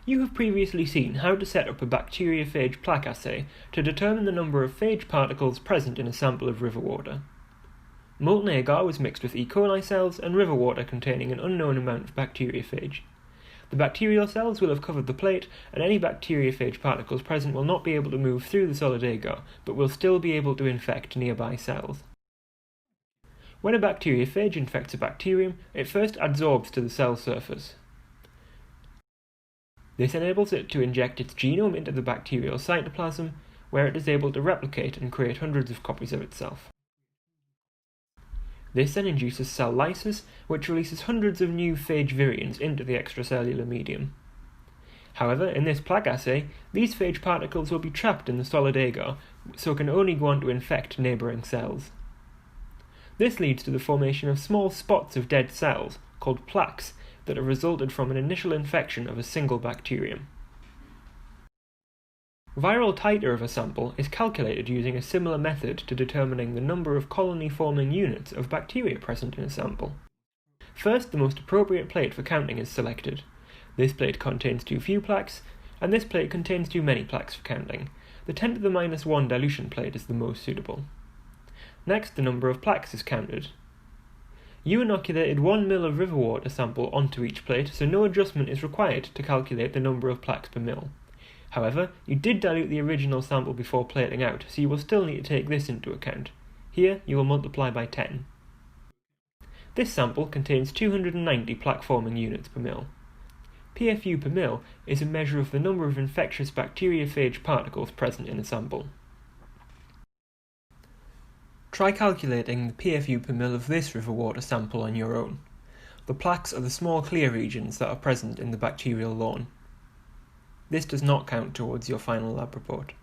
You have previously seen how to set up a bacteriophage plaque assay to determine the number of phage particles present in a sample of river water. Molten agar was mixed with E. coli cells and river water containing an unknown amount of bacteriophage. The bacterial cells will have covered the plate, and any bacteriophage particles present will not be able to move through the solid agar, but will still be able to infect nearby cells. When a bacteriophage infects a bacterium, it first adsorbs to the cell surface. This enables it to inject its genome into the bacterial cytoplasm, where it is able to replicate and create hundreds of copies of itself. This then induces cell lysis, which releases hundreds of new phage virions into the extracellular medium. However, in this plaque assay, these phage particles will be trapped in the solid agar, so can only go on to infect neighbouring cells. This leads to the formation of small spots of dead cells, called plaques, that have resulted from an initial infection of a single bacterium. Viral titer of a sample is calculated using a similar method to determining the number of colony-forming units of bacteria present in a sample. First, the most appropriate plate for counting is selected. This plate contains too few plaques, and this plate contains too many plaques for counting. The 10 to the minus 1 dilution plate is the most suitable. Next, the number of plaques is counted. You inoculated 1 ml of river water sample onto each plate, so no adjustment is required to calculate the number of plaques per ml. However, you did dilute the original sample before plating out, so you will still need to take this into account. Here, you will multiply by 10. This sample contains 290 plaque-forming units per ml. PFU per ml is a measure of the number of infectious bacteriophage particles present in a sample. Try calculating the PFU per ml of this river water sample on your own. The plaques are the small clear regions that are present in the bacterial lawn. This does not count towards your final lab report.